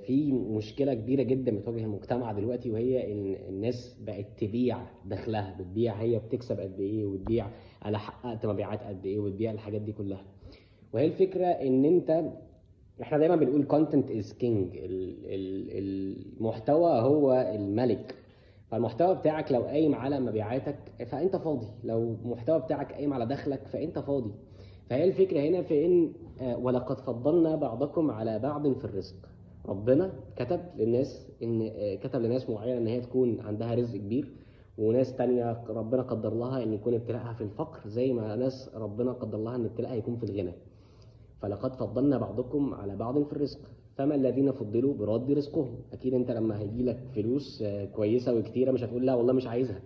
في مشكله كبيره جدا بتواجه المجتمع دلوقتي، وهي ان الناس بقت تبيع دخلها، بتبيع هي بتكسب قد ايه، وتبيع انا حققت مبيعات قد ايه، وتبيع الحاجات دي كلها. وهي الفكره ان احنا دايما بنقول content is king، المحتوى هو الملك. فالمحتوى بتاعك لو قايم على مبيعاتك فانت فاضي، لو المحتوى بتاعك قايم على دخلك فانت فاضي. فهي الفكرة هنا في ان ولقد فضلنا بعضكم على بعض في الرزق. ربنا كتب للناس ان كتب لناس معينة ان هي تكون عندها رزق كبير، وناس تانية ربنا قدر لها ان يكون ابتلاءها في الفقر، زي ما ناس ربنا قدر لها ان ابتلاءها يكون في الغنى. فلقد فضلنا بعضكم على بعض في الرزق، فما الذين فضلوا برد رزقهم. اكيد انت لما هيجي لك فلوس كويسه وكتيره مش هتقول لا والله مش عايزها.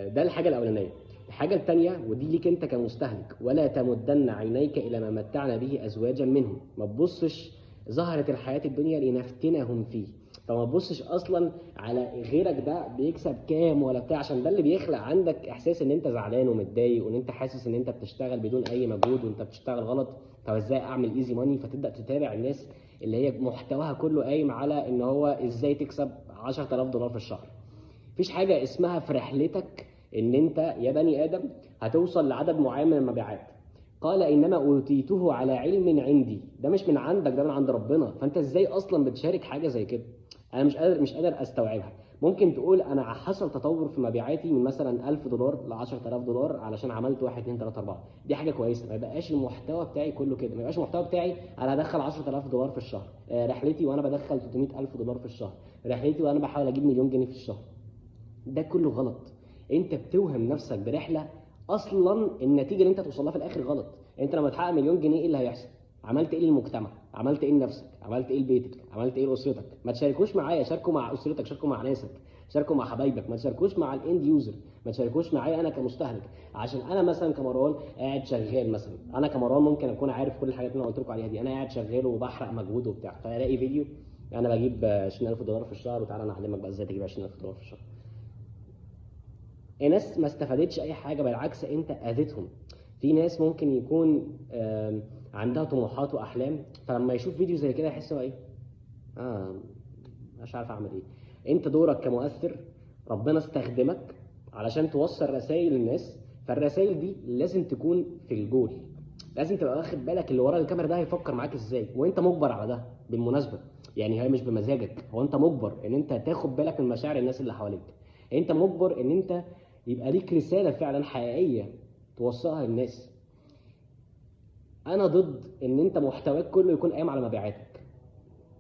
ده الحاجه الاولانيه. الحاجه الثانيه ودي ليك انت كمستهلك: ولا تمدن عينيك الى ما متعنا به ازواجا منهم. ما تبصش ظهرت الحياه الدنيا لنفتنهم فيه، فما تبصش اصلا على غيرك ده بيكسب كام ولا بتاع، عشان ده اللي بيخلق عندك احساس ان انت زعلان ومتضايق، وان انت حاسس ان انت بتشتغل بدون اي مجهود وانت بتشتغل غلط. طب ازاي اعمل ايزي ماني؟ فتبدا تتابع الناس اللي هي محتواها كله قايم على ان هو ازاي تكسب $10,000 في الشهر. مفيش حاجه اسمها في رحلتك ان انت يا بني ادم هتوصل لعدد معين من المبيعات. قال انما اوتيته على علم عندي. ده مش من عندك، ده من عند ربنا. فانت ازاي اصلا بتشارك حاجه زي كده؟ انا مش قادر استوعبها. ممكن تقول انا حصل تطور في مبيعاتي من مثلا $1000 ل $10,000 علشان عملت 1 2 3 4. دي حاجه كويسه. ما يبقاش المحتوى بتاعي كله كده، ما يبقاش المحتوى بتاعي انا هدخل $10,000 في الشهر، رحلتي وانا بدخل $300,000 في الشهر، رحلتي وانا بحاول اجيب مليون جنيه في الشهر. ده كله غلط. انت بتوهم نفسك برحله اصلا النتيجه اللي انت توصل لها في الاخر غلط. انت لما تحقق مليون جنيه ايه اللي هيحصل؟ عملت ايه للمجتمع؟ عملت ايه لنفسك؟ عملت ايه لبيتك؟ عملت ايه لاسرتك؟ ما تشاركوش معايا، شاركوا مع اسرتك، شاركوا مع ناسك، شاركوا مع حبايبك. ما تشاركوش مع الاند يوزر، ما تشاركوش معايا انا كمستهلك. عشان انا مثلا كمروان قاعد شغال، مثلا انا كمروان ممكن اكون عارف كل الحاجات اللي انا قلت لكم عليها دي، انا قاعد شغال وبحرق مجهود وبتاع، فالاقي فيديو انا بجيب $20,000 في الشهر، وتعالى انا اعلمك بقى ازاي تجيب $20,000 في الشهر. ناس ما استفادتش اي حاجه، بالعكس انت اذيتهم. في ناس ممكن يكون عندها طموحات واحلام، فلما يشوف فيديو زي كده يحس هو ايه، اه مش عارف اعمل ايه. انت دورك كمؤثر، ربنا استخدمك علشان توصل رسائل للناس، فالرسائل دي لازم تكون في الجول. لازم تبقى واخد بالك اللي ورا الكاميرا ده هيفكر معاك ازاي، وانت مجبر على ده بالمناسبه. يعني هي مش بمزاجك، هو انت مجبر ان انت تاخد بالك من مشاعر الناس اللي حواليك. انت مجبر ان انت يبقى ليك رساله فعلا حقيقيه توصلها للناس. انا ضد ان انت محتواك كله يكون قايم على مبيعاتك.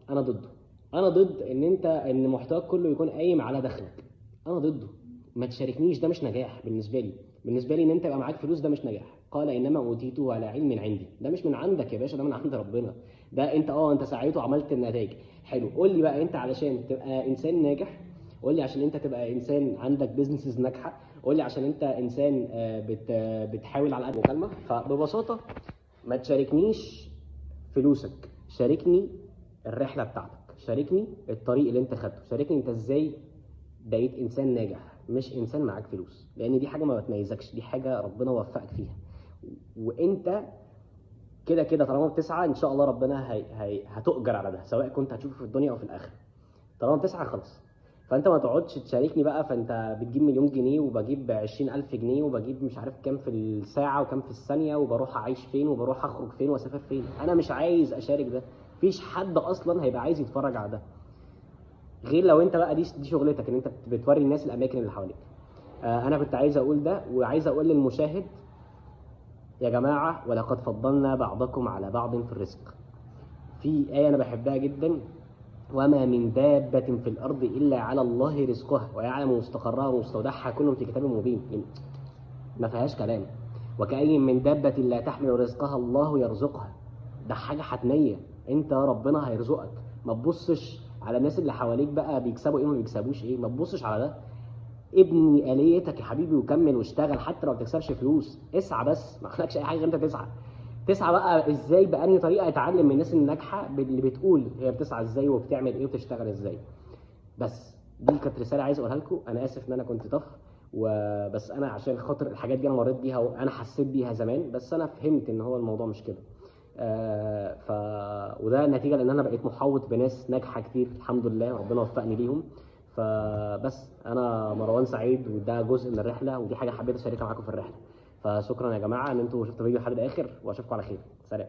انا ضده. انا ضد ان محتواك كله يكون قايم على دخلك. انا ضده. ما تشاركنيش، ده مش نجاح بالنسبه لي. بالنسبه لي ان انت يبقى معاك فلوس ده مش نجاح. قال انما اوتيته على علم عندي. ده مش من عندك يا باشا، ده من عند ربنا. ده انت سعيت وعملت النتائج. حلو، قول لي بقى انت علشان تبقى انسان ناجح، قول لي عشان انت تبقى انسان عندك بيزنسز ناجحه، قول لي عشان انت انسان بتحاول على قد مكالمه. فببساطه ما تشاركنيش فلوسك، شاركني الرحله بتاعتك، شاركني الطريق اللي انت خدته، شاركني انت ازاي بقيت انسان ناجح، مش انسان معاك فلوس. لان دي حاجه ما بتميزكش، دي حاجه ربنا وفقك فيها. وانت كده كده طالما بتسعى ان شاء الله ربنا هتؤجر على ده، سواء كنت هتشوفه في الدنيا او في الاخره. طالما بتسعى خلاص. فانت ما تقعدش تشاركني بقى، فانت بتجيب مليون جنيه وبجيب 20,000 جنيه وبجيب مش عارف كام في الساعه وكام في الثانيه، وبروح اعيش فين وبروح اخرج فين واسافر فين. انا مش عايز اشارك ده. مفيش حد اصلا هيبقى عايز يتفرج على ده، غير لو انت بقى دي شغلتك ان انت بتوري الناس الاماكن اللي حواليك. انا كنت عايز اقول ده، وعايز اقول للمشاهد يا جماعه: ولقد فضلنا بعضكم على بعض في الرزق. في ايه انا بحبها جدا: وما من دابة في الأرض إلا على الله رزقها ويعلم مستقرها ومستودعها كل في كتاب مبين. ما فيهاش كلام. وكأي من دابة لا تحمل رزقها الله يرزقها. ده حاجة حتمية، انت ربنا هيرزقك. ما تبصش على الناس اللي حواليك بقى بيكسبوا ايه وما بيكسبوش ايه، ما تبصش على ده. ابني آليتك يا حبيبي وكمل واشتغل، حتى لو ما بتكسبش فلوس اسعى، بس ما خلقش اي حاجه غير انت تسعى. تسعى بقى ازاي؟ بأنهي طريقه؟ اتعلم من الناس الناجحه اللي بتقول هي بتسعى ازاي وبتعمل ايه وبتشتغل ازاي. بس دي كانت رساله عايز اقولها لكم. انا اسف ان انا كنت طف، وبس انا عشان خاطر الحاجات دي انا مريت بيها وانا حسيت بيها زمان، بس انا فهمت ان هو الموضوع مش كده. وده نتيجه لان انا بقيت محوط بناس ناجحه كتير الحمد لله، ربنا وفقني ليهم. فبس انا مروان سعيد، وده جزء من الرحله، ودي حاجه حبيت اشاركها معاكم في الرحله. فشكرا يا جماعه ان انتوا شفتوا الفيديو لحد الاخر، واشوفكم على خير. سلام.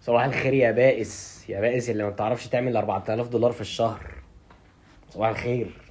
صباح الخير يا بائس، يا بائس اللي ما بتعرفش تعمل $4000 في الشهر. صباح الخير.